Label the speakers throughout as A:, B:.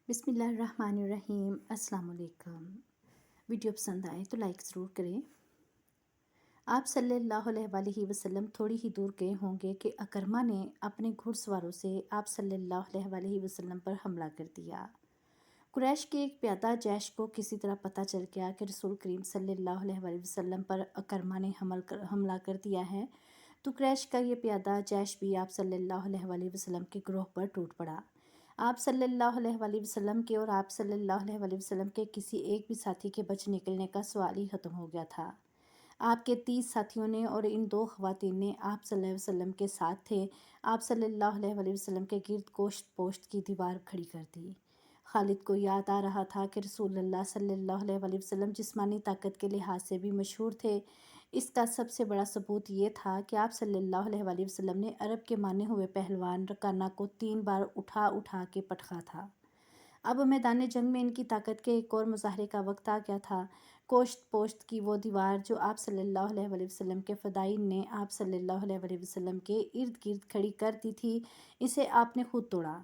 A: بسم اللہ الرحمن الرحیم۔ السلام علیکم۔ ویڈیو پسند آئے تو لائک ضرور کریں۔ آپ صلی اللہ علیہ وآلہ وسلم تھوڑی ہی دور گئے ہوں گے کہ اکرمہ نے اپنے گھڑ سواروں سے آپ صلی اللہ علیہ وآلہ وسلم پر حملہ کر دیا۔ قریش کے ایک پیادہ جیش کو کسی طرح پتہ چل گیا کہ رسول کریم صلی اللہ علیہ وآلہ وسلم پر اکرمہ نے حملہ کر دیا ہے، تو قریش کا یہ پیادہ جیش بھی آپ صلی اللہ علیہ وآلہ وسلم کے گروہ پر ٹوٹ پڑا۔ آپ صلی اللہ علیہ وآلہ وسلم کے اور آپ صلی اللہ علیہ وآلہ وسلم کے کسی ایک بھی ساتھی کے بچ نکلنے کا سوال ہی ختم ہو گیا تھا۔ آپ کے 30 ساتھیوں نے اور ان 2 خواتین نے آپ صلی اللہ علیہ وسلم کے ساتھ تھے، آپ صلی اللہ علیہ وآلہ وسلم کے گرد گوشت پوشت کی دیوار کھڑی کر دی۔ خالد کو یاد آ رہا تھا کہ رسول اللہ صلی اللہ علیہ وآلہ وسلم جسمانی طاقت کے لحاظ سے بھی مشہور تھے۔ اس کا سب سے بڑا ثبوت یہ تھا کہ آپ صلی اللہ علیہ وآلہ وسلم نے عرب کے مانے ہوئے پہلوان رکانہ کو 3 بار اٹھا کے پٹخا تھا۔ اب میدان جنگ میں ان کی طاقت کے ایک اور مظاہرے کا وقت آ گیا تھا۔ گوشت پوشت کی وہ دیوار جو آپ صلی اللہ علیہ وآلہ وسلم کے فدائین نے آپ صلی اللہ علیہ وآلہ وسلم کے ارد گرد کھڑی کر دی تھی، اسے آپ نے خود توڑا۔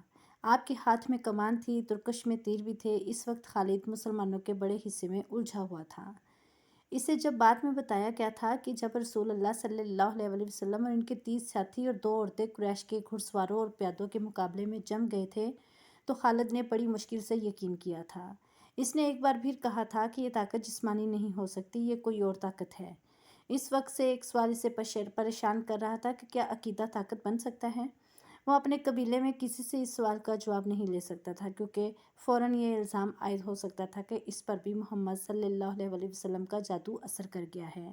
A: آپ کے ہاتھ میں کمان تھی، ترکش میں تیر بھی تھے۔ اس وقت خالد مسلمانوں کے بڑے حصے میں الجھا ہوا تھا۔ اسے جب بعد میں بتایا گیا تھا کہ جب رسول اللہ صلی اللہ علیہ وآلہ وسلم اور ان کے 30 ساتھی اور 2 عورتیں قریش کے گھڑ سواروں اور پیادوں کے مقابلے میں جم گئے تھے، تو خالد نے بڑی مشکل سے یقین کیا تھا۔ اس نے ایک بار پھر کہا تھا کہ یہ طاقت جسمانی نہیں ہو سکتی، یہ کوئی اور طاقت ہے۔ اس وقت سے ایک سوال اسے پریشان کر رہا تھا کہ کیا عقیدہ طاقت بن سکتا ہے؟ وہ اپنے قبیلے میں کسی سے اس سوال کا جواب نہیں لے سکتا تھا، کیونکہ فوراً یہ الزام عائد ہو سکتا تھا کہ اس پر بھی محمد صلی اللہ علیہ وآلہ وسلم کا جادو اثر کر گیا ہے۔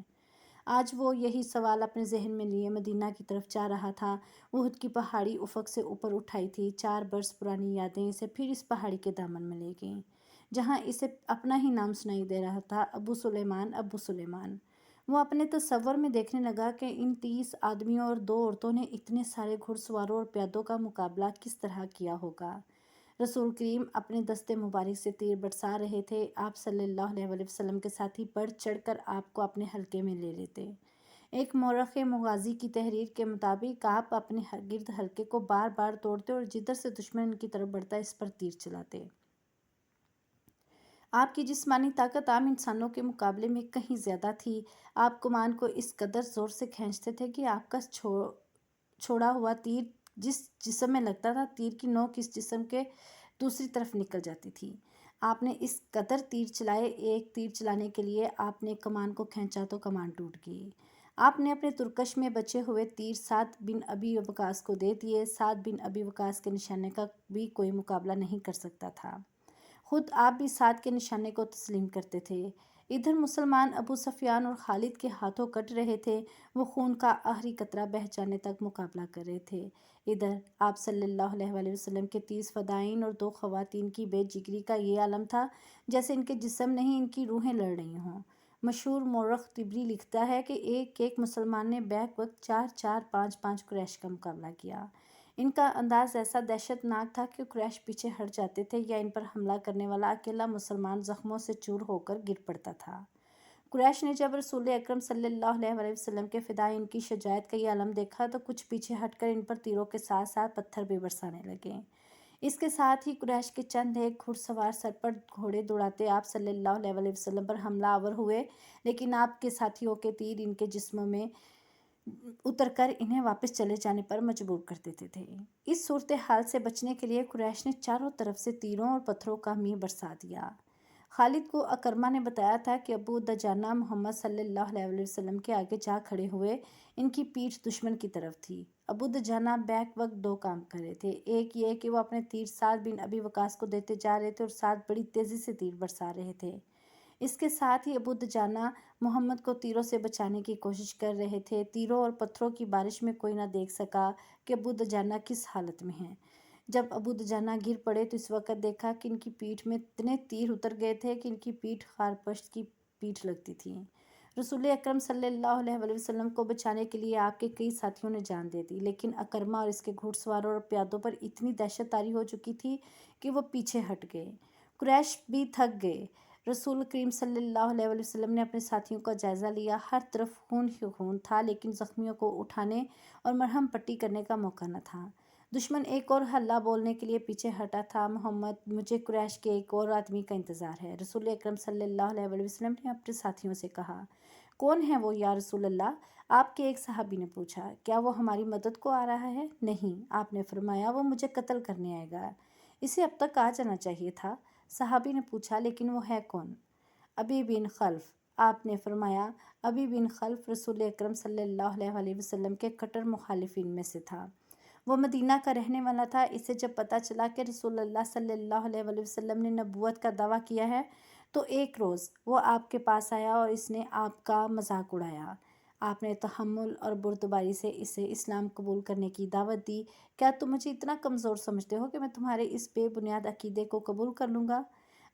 A: آج وہ یہی سوال اپنے ذہن میں لیے مدینہ کی طرف جا رہا تھا۔ احد کی پہاڑی افق سے اوپر اٹھائی تھی، 4 برس پرانی یادیں اسے پھر اس پہاڑی کے دامن میں لے گئیں، جہاں اسے اپنا ہی نام سنائی دے رہا تھا، ابو سلیمان، ابو سلیمان۔ وہ اپنے تصور میں دیکھنے لگا کہ ان 30 آدمیوں اور 2 عورتوں نے اتنے سارے گھڑ سواروں اور پیادوں کا مقابلہ کس طرح کیا ہوگا۔ رسول کریم اپنے دست مبارک سے تیر برسا رہے تھے۔ آپ صلی اللہ علیہ وآلہ وسلم کے ساتھی بڑھ چڑھ کر آپ کو اپنے حلقے میں لے لیتے۔ ایک مورخ مغازی کی تحریر کے مطابق آپ اپنے گرد حلقے کو بار بار توڑتے اور جدھر سے دشمن ان کی طرف بڑھتا اس پر تیر چلاتے۔ آپ کی جسمانی طاقت عام انسانوں کے مقابلے میں کہیں زیادہ تھی۔ آپ کمان کو اس قدر زور سے کھینچتے تھے کہ آپ کا چھوڑا ہوا تیر جس جسم میں لگتا تھا، تیر کی نوک اس جسم کے دوسری طرف نکل جاتی تھی۔ آپ نے اس قدر تیر چلائے، ایک تیر چلانے کے لیے آپ نے کمان کو کھینچا تو کمان ٹوٹ گئی۔ آپ نے اپنے ترکش میں بچے ہوئے تیر سعد بن ابی وقاص کو دے دیے۔ سعد بن ابی وقاص کے نشانے کا بھی کوئی مقابلہ نہیں کر سکتا تھا۔ خود آپ بھی سعد کے نشانے کو تسلیم کرتے تھے۔ ادھر مسلمان ابو سفیان اور خالد کے ہاتھوں کٹ رہے تھے، وہ خون کا آخری قطرہ بہہ جانے تک مقابلہ کر رہے تھے۔ ادھر آپ صلی اللہ علیہ وآلہ وسلم کے 30 فدائین اور 2 خواتین کی بے جگری کا یہ عالم تھا جیسے ان کے جسم نہیں، ان کی روحیں لڑ رہی ہوں۔ مشہور مورخ طبری لکھتا ہے کہ ایک مسلمان نے بیک وقت 4 5 قریش کا مقابلہ کیا۔ ان کا انداز ایسا دہشت ناک تھا کہ قریش پیچھے ہٹ جاتے تھے یا ان پر حملہ کرنے والا اکیلا مسلمان زخموں سے چور ہو کر گر پڑتا تھا۔ قریش نے جب رسول اکرم صلی اللہ علیہ وآلہ وسلم کے فدائین کی شجاعت کا یہ عالم دیکھا تو کچھ پیچھے ہٹ کر ان پر تیروں کے ساتھ ساتھ پتھر بھی برسانے لگے۔ اس کے ساتھ ہی قریش کے چند ایک گھڑ سوار سر پر گھوڑے دوڑاتے آپ صلی اللہ علیہ وآلہ وسلم پر حملہ آور ہوئے، لیکن آپ کے ساتھیوں کے تیر ان کے جسموں میں اتر کر انہیں واپس چلے جانے پر مجبور کر دیتے تھے۔ اس صورتحال سے بچنے کے لیے قریش نے چاروں طرف سے تیروں اور پتھروں کا میਂہ برسا دیا۔ خالد کو اکرمہ نے بتایا تھا کہ ابو دجانہ محمد صلی اللہ علیہ وآلہ وسلم کے آگے جا کھڑے ہوئے، ان کی پیٹھ دشمن کی طرف تھی۔ ابو دجانہ بیک وقت 2 کام کر رہے تھے، ایک یہ کہ وہ اپنے تیر سعد بن ابی وقاص کو دیتے جا رہے تھے اور سعد بڑی تیزی سے تیر برسا رہے تھے۔ اس کے ساتھ ہی ابو دجانہ محمد کو تیروں سے بچانے کی کوشش کر رہے تھے۔ تیروں اور پتھروں کی بارش میں کوئی نہ دیکھ سکا کہ ابو دجانہ کس حالت میں ہیں۔ جب ابو دجانہ گر پڑے تو اس وقت دیکھا کہ ان کی پیٹھ میں اتنے تیر اتر گئے تھے کہ ان کی پیٹھ خارپشت کی پیٹھ لگتی تھی۔ رسول اکرم صلی اللہ علیہ وآلہ وسلم کو بچانے کے لیے آپ کے کئی ساتھیوں نے جان دے دی، لیکن اکرمہ اور اس کے گھڑ سواروں اور پیادوں پر اتنی دہشت طاری ہو چکی تھی کہ وہ پیچھے ہٹ گئے۔ قریش بھی تھک گئے۔ رسول کریم صلی اللہ علیہ وآلہ وسلم نے اپنے ساتھیوں کا جائزہ لیا۔ ہر طرف خون ہی خون تھا، لیکن زخمیوں کو اٹھانے اور مرہم پٹی کرنے کا موقع نہ تھا۔ दुश्मन एक और हल्ला बोलने के लिए पीछे हटा था। मोहम्मद, मुझे कुरैश के एक और आदमी का इंतज़ार है। रसूल अकरम सल्लल्लाहु अलैहि वसल्लम ने अपने साथियों से कहा। कौन है वो या रसूल अल्लाह? आपके एक सहाबी ने पूछा। क्या वो हमारी मदद को आ रहा है? नहीं, आपने फरमाया वो मुझे कत्ल करने आएगा। इसे अब तक आ जाना चाहिए था। सहाबी ने पूछा, लेकिन वो है कौन? अबी बिन खल्फ। आपने फरमाया। अबी बिन खल्फ रसूल अकरम सल्लल्लाहु अलैहि वसल्लम के कट्टर मुखालिफिन में से था। वो मदीना का रहने वाला था। इसे जब पता चला कि रसूलुल्लाह सल्लल्लाहु अलैहि वसल्लम ने नबूवत का दावा किया है, तो एक रोज़ वो आपके पास आया और इसने आपका मजाक उड़ाया। आपने तहम्मुल और बुर्दबारी से इसे इस्लाम कबूल करने की दावत दी। क्या तुम मुझे इतना कमज़ोर समझते हो कि मैं तुम्हारे इस बेबुनियाद अकीदे को कबूल कर लूँगा?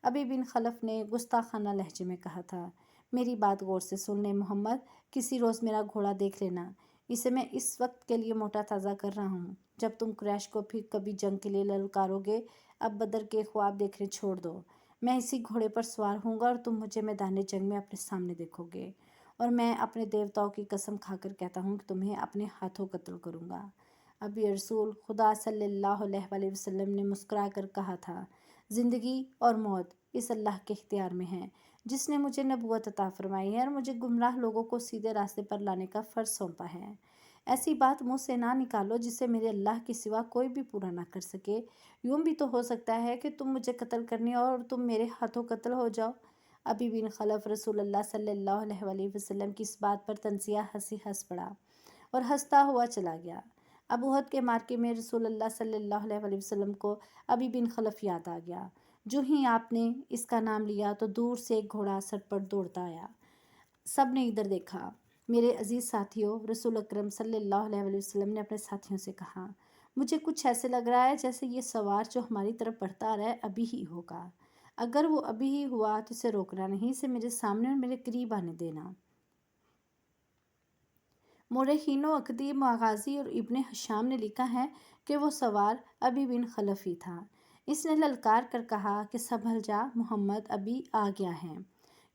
A: अबी बिन खलफ ने गुस्ताखाना लहजे में कहा था। मेरी बात गौर से सुन ले मोहम्मद, किसी रोज़ मेरा घोड़ा देख लेना। इसे मैं इस वक्त के लिए मोटा ताज़ा कर रहा हूँ। जब तुम क्रैश को फिर कभी जंग के लिए ललकारोगे, अब बदर के ख्वाब देखने छोड़ दो। मैं इसी घोड़े पर सवार हूँगा और तुम मुझे मैदान जंग में अपने सामने देखोगे। और मैं अपने देवताओं की कसम खाकर कहता हूँ कि तुम्हें अपने हाथों कत्ल करूँगा। अब ये रसूल खुदा सल्लल्लाहु अलैहि वसल्लम ने मुस्कुरा कर कहा था, ज़िंदगी और मौत इस अल्लाह के इख्तियार में है, जिसने मुझे नबूवत अता फरमाई है और मुझे गुमराह लोगों को सीधे रास्ते पर लाने का फ़र्ज़ सौंपा है। ऐसी बात मुँह से ना निकालो जिसे मेरे अल्लाह के सिवा कोई भी पूरा ना कर सके। यूँ भी तो हो सकता है कि तुम मुझे कत्ल करने और तुम मेरे हाथों कत्ल हो जाओ। अबी बिन खलफ रसूलुल्लाह सल्लल्लाहु अलैहि वसल्लम की इस बात पर तंज़िया हंसी हंस पड़ा और हंसता हुआ चला गया। अब उहद के मार्के में रसूलुल्लाह सल्लल्लाहु अलैहि वसल्लम को अबी बिन खलफ याद आ गया। जो ही आपने इसका नाम लिया तो दूर से एक घोड़ा सटपट दौड़ता आया। सब ने इधर देखा। मेरे अजीज़ साथियों, रसूल अकरम सल्लल्लाहु अलैहि वसल्लम ने अपने साथियों से कहा, मुझे कुछ ऐसे लग रहा है जैसे ये सवार जो हमारी तरफ बढ़ता आ रहा है अभी ही होगा। अगर वो अभी ही हुआ तो इसे रोकना नहीं, इसे मेरे सामने और मेरे करीब आने देना। मोरहीनो अकदी मगाजी और इब्ने हशाम ने लिखा है कि वो सवार अबी बिन खलफ ही था। इसने ललकार कर कहा कि संभल जा मोहम्मद, अभी आ गया है।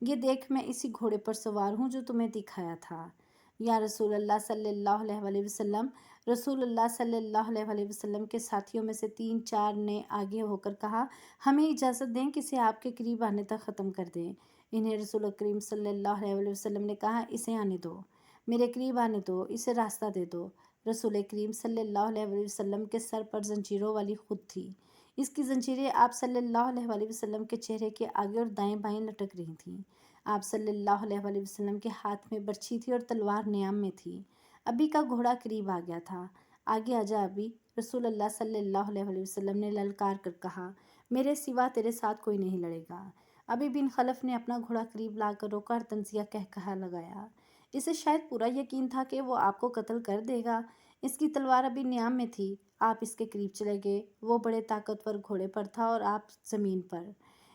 A: ये देख, मैं इसी घोड़े पर सवार हूँ जो तुम्हें दिखाया था। या रसूलुल्लाह सल्लल्लाहु अलैहि वसल्लम। रसूलुल्लाह सल्लल्लाहु अलैहि वसल्लम के साथियों में से 3-4 ने आगे होकर कहा, हमें इजाज़त दें कि इसे आपके करीब आने तक ख़त्म कर दें। इन्हें रसूल करीम सल्लल्लाहु अलैहि वसल्लम ने कहा, इसे आने दो, मेरे करीब आने दो, इसे रास्ता दे दो। रसूल करीम सल्लल्लाहु अलैहि वसल्लम के सर पर जंजीरों वाली खुद थी। इसकी जंजीरें आप सल्लल्लाहु अलैहि वसल्लम के चेहरे के आगे और दाएं बाएं लटक रही थीं। आप सल्लल्लाहु अलैहि वसल्लम के हाथ में बर्छी थी और तलवार नियाम में थी। अबी का घोड़ा करीब आ गया था। आगे आजा अबी, रसूलुल्लाह सल्लल्लाहु अलैहि वसल्लम ने ललकार कर कहा, मेरे सिवा तेरे साथ कोई नहीं लड़ेगा। अबी बिन खलफ ने अपना घोड़ा करीब लाकर रोका और तंजिया कह कहा लगाया। इसे शायद पूरा यकीन था कि वो आपको कत्ल कर देगा। इसकी तलवार अभी नियाम में थी। आप इसके करीब चले गए। वो बड़े ताकतवर घोड़े पर था और आप ज़मीन पर।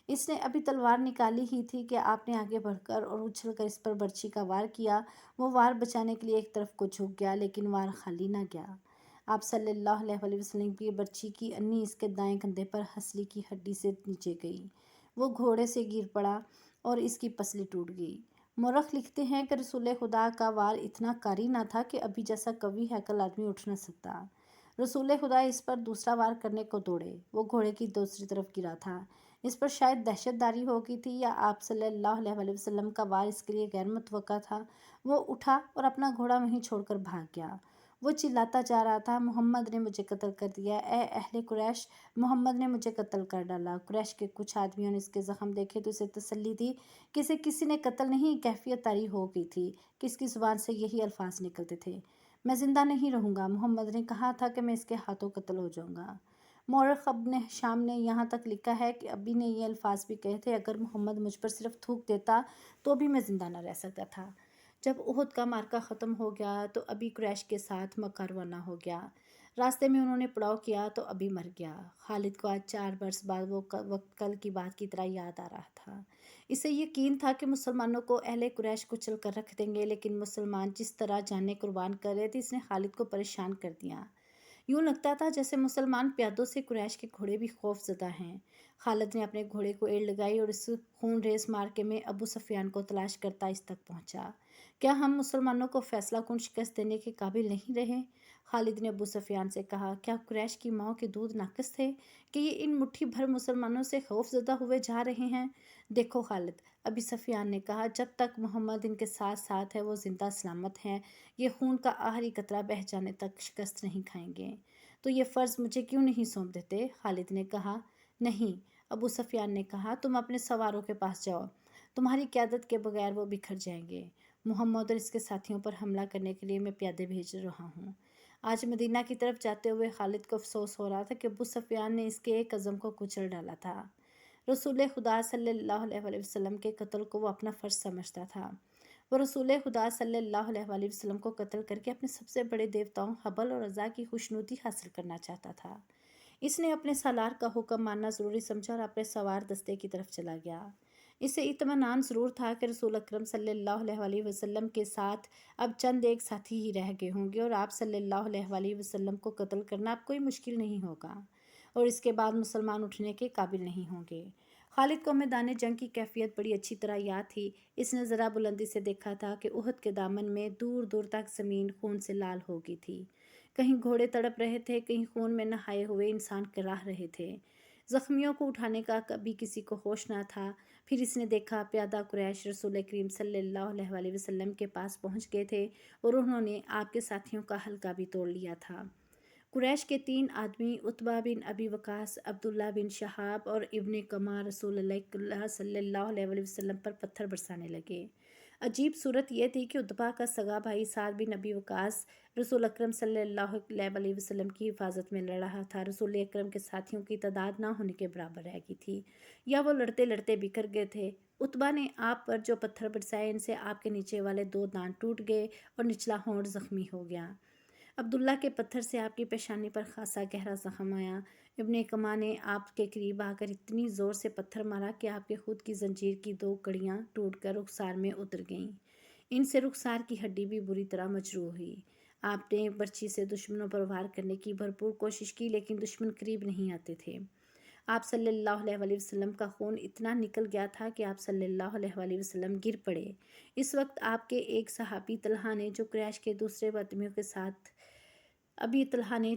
A: इसने अभी तलवार निकाली ही थी कि आपने आगे बढ़कर और उछलकर इस पर बर्छी का वार किया। वो वार बचाने के लिए एक तरफ को झुक गया, लेकिन वार खाली ना गया। आप सल्लल्लाहु अलैहि वसल्लम की बर्छी की अन्नी इसके दाएं कंधे पर हंसली की हड्डी से नीचे गई। वो घोड़े से गिर पड़ा और इसकी पसली टूट गई। मौरख लिखते हैं कि रसूल खुदा का वार इतना कारी ना था कि अभी जैसा कवि हैकल आदमी उठ न सकता। रसूल खुदा इस पर दूसरा वार करने को दौड़े। वो घोड़े की दूसरी तरफ गिरा था। इस पर शायद दहशतदारी हो गई थी या आप सल्लल्लाहु अलैहि वसल्लम का वार इसके लिए गैर मुतवक्का था। वो उठा और अपना घोड़ा वहीं छोड़कर भाग गया। वो चिल्लाता जा रहा था, मोहम्मद ने मुझे कत्ल कर दिया, ए अहले कुरैश, मोहम्मद ने मुझे कत्ल कर डाला। कुरैश के कुछ आदमियों ने इसके ज़ख्म देखे तो इसे तसल्ली दी कि इसे किसी ने कत्ल नहीं, कैफियत तारी हो गई थी कि इसकी ज़ुबान से यही अल्फाज निकलते थे, मैं ज़िंदा नहीं रहूँगा। मोहम्मद ने कहा था कि मैं इसके हाथों कत्ल हो जाऊँगा। मौरख इब्न शाम ने यहाँ तक लिखा है कि अबी ने ये अल्फाज भी कहे थे, अगर मोहम्मद मुझ पर सिर्फ थूक देता तो भी मैं ज़िंदा न रह सकता था। जब उहद का मार्का ख़त्म हो गया तो अबी कुरैश के साथ मक्का रवाना हो गया। रास्ते में उन्होंने पड़ाव किया तो अबी मर गया। खालिद को आज 4 बरस बाद वो वक्त कल की बात की तरह याद आ रहा था। इसे यकीन था कि मुसलमानों को अहले कुरैश कुचल कर रख देंगे, लेकिन मुसलमान जिस तरह जानें कुर्बान कर रहे थे इसने खालिद को परेशान कर दिया। यूँ लगता था जैसे मुसलमान प्यादों से कुरैश के घोड़े भी खौफजदा हैं। खालिद ने अपने घोड़े को एड़ लगाई और इस खून रेस मार्के में अबू सफियान को तलाश करता इस तक पहुंचा। क्या हम मुसलमानों को फैसला कुन शिकस्त देने के काबिल नहीं रहे? खालिद ने अबू सुफियान से कहा, क्या कुरैश की माओं के दूध नाकस थे कि ये इन मुट्ठी भर मुसलमानों से खौफजदा हुए जा रहे हैं? देखो खालिद, अबी सुफियान ने कहा, जब तक मोहम्मद इनके साथ साथ है वो जिंदा सलामत हैं। ये खून का आखिरी कतरा बह जाने तक शिकस्त नहीं खाएंगे। तो ये फ़र्ज़ मुझे क्यों नहीं सौंप देते? खालिद ने कहा। नहीं, अबू सुफियान ने कहा, तुम अपने सवारों के पास जाओ, तुम्हारी क़यादत के बगैर वो बिखर जाएंगे। मोहम्मद और इसके साथियों पर हमला करने के लिए मैं प्यादे भेज रहा हूँ। आज मदीना की तरफ जाते हुए खालिद को अफसोस हो रहा था कि अबू सुफियान ने इसके एक कज़म को कुचल डाला था। रसूल खुदा सल्लल्लाहु अलैहि वसल्लम के कत्ल को वो अपना फ़र्ज समझता था। वो रसूल खुदा सल्लल्लाहु अलैहि वसल्लम को कत्ल करके अपने सबसे बड़े देवताओं हबल और अज़ा की खुशनुदी हासिल करना चाहता था। इसने अपने सालार का हुक्म मानना ज़रूरी समझा और अपने सवार दस्ते की तरफ चला गया। इसे इत्मीनान ज़रूर था कि रसूल अकरम सल्लल्लाहु अलैहि वसल्लम के साथ अब चंद एक साथी ही रह गए होंगे और आप सल्लल्लाहु अलैहि वसल्लम को कत्ल करना अब कोई मुश्किल नहीं होगा और इसके बाद मुसलमान उठने के काबिल नहीं होंगे। खालिद को मैदान जंग की कैफियत बड़ी अच्छी तरह याद थी। इसने ज़रा बुलंदी से देखा था कि उहद के दामन में दूर दूर तक ज़मीन खून से लाल हो गई थी। कहीं घोड़े तड़प रहे थे, कहीं खून में नहाए हुए इंसान कराह रहे थे। ज़ख्मियों को उठाने का कभी किसी को होश ना था। फिर इसने देखा प्यादा कुरैश रसूल करीम सल्लल्लाहु अलैहि वसल्लम के पास पहुंच गए थे और उन्होंने आपके साथियों का हल्का भी तोड़ लिया था। कुरैश के 3 आदमी उतबा बिन अबी वकास, अब्दुल्ला बिन शहाब और इब्ने कमा रसूलुल्लाह सल्लल्लाहु अलैहि वसल्लम पर पत्थर बरसाने लगे। अजीब सूरत यह थी कि उतबा का सगा भाई साद बिन अबी वकास रसूल अकरम सल्लल्लाहु अलैहि वसल्लम की हिफाजत में लड़ रहा था। रसूल अकरम के साथियों की तादाद ना होने के बराबर रह गई थी या वो लड़ते लड़ते बिखर गए थे। उतबा ने आप पर जो पत्थर बरसाए, इनसे आपके नीचे वाले 2 दांत टूट गए और निचला होंठ ज़ख्मी हो गया। अब्दुल्ला के पत्थर से आपकी पेशानी पर खासा गहरा ज़ख्म आया। इब्ने कमा ने आपके करीब आकर इतनी ज़ोर से पत्थर मारा कि आपके खुद की जंजीर की 2 कड़ियाँ टूटकर रुखसार में उतर गईं। इनसे रुखसार की हड्डी भी बुरी तरह मजरूह हुई। आपने बर्छी से दुश्मनों पर वार करने की भरपूर कोशिश की, लेकिन दुश्मन करीब नहीं आते थे। आप सल्लल्लाहु अलैहि वसल्लम का खून इतना निकल गया था कि आप सल्लल्लाहु अलैहि वसल्लम गिर पड़े। इस वक्त आपके एक सहाबी तलहा ने जो कुरैश के दूसरे आदमियों के साथ आदमियों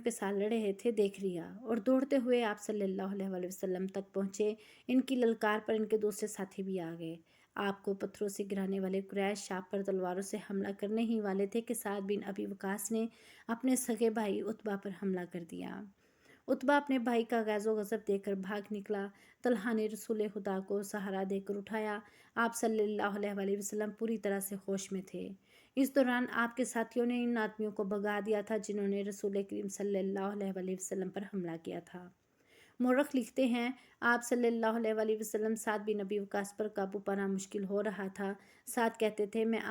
A: के साथ लड़ रहे थे देख लिया और दौड़ते हुए आप सल्लल्लाहु अलैहि वसल्लम तक पहुँचे। इनकी ललकार पर इनके दूसरे साथी भी आ गए। आपको पत्थरों से गिराने वाले कुरैश आप पर तलवारों से हमला करने ही वाले थे कि साद बिन अबी वकास ने अपने सगे भाई उतबा पर हमला कर दिया। उतबा अपने भाई का गैज़ो गज़ब देकर भाग निकला। तलहा ने रसूल खुदा को सहारा देकर उठाया। आप सल्लल्लाहु अलैहि वसल्लम पूरी तरह से होश में थे। इस दौरान आपके साथियों ने इन आदमियों को भगा दिया था जिन्होंने रसूल करीम सल्लल्लाहु अलैहि वसल्लम पर हमला किया था। मौरख लिखते हैं, आप सल्लल्लाहु अलैहि वसल्लम साद बिन अबी वकास पर काबू पाना मुश्किल हो रहा था। साद कहते थे, मैं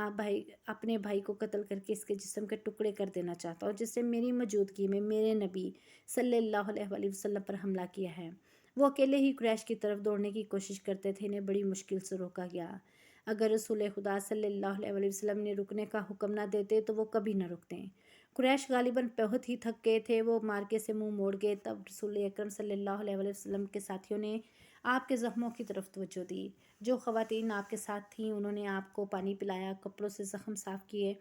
A: अपने भाई को कत्ल करके इसके जिस्म के टुकड़े कर देना चाहता हूँ जिससे मेरी मौजूदगी में मेरे नबी सल्लल्लाहु अलैहि वसल्लम पर हमला किया है। वो अकेले ही कुरैश की तरफ दौड़ने की कोशिश करते थे। इन्हें बड़ी मुश्किल से रोका गया। अगर रसूल खुदा सल्लल्लाहु अलैहि वसल्लम ने रुकने का हुक्म ना देते तो वो कभी ना रुकते। कुरैश गालिबन बहुत ही थक गए थे। वो मार्के से मुंह मोड़ गए। तब रसूल अकरम सल्लल्लाहु अलैहि वसल्लम के साथियों ने आपके ज़ख्मों की तरफ तवज्जो दी। जो ख़वातीन आपके साथ थीं उन्होंने आपको पानी पिलाया, कपड़ों से ज़ख्म साफ़ किए।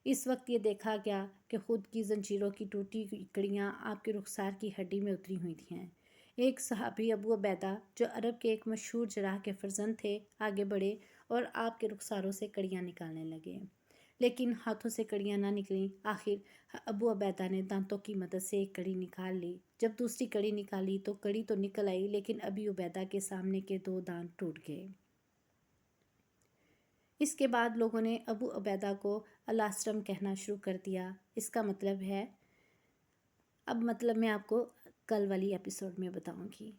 A: इस वक्त ये देखा गया कि खुद की जंजीरों की टूटी कड़ियाँ आपके रुखसार की हड्डी में उतरी हुई थीं। एक सहाबी अबू उबैदा जो अरब के एक मशहूर जराह के फर्जंद थे आगे बढ़े और आपके रुखसारों से कड़ियाँ निकालने लगे, लेकिन हाथों से कड़ियाँ ना निकलीं। आखिर अबू उबैदा ने दांतों की मदद से एक कड़ी निकाल ली। जब दूसरी कड़ी निकाली तो कड़ी तो निकल आई, लेकिन अबी उबैदा के सामने के 2 दांत टूट गए। इसके बाद लोगों ने अबू उबैदा को अल-अस्रम कहना शुरू कर दिया। इसका मतलब है, अब मतलब मैं आपको कल वाली एपिसोड में बताऊंगी।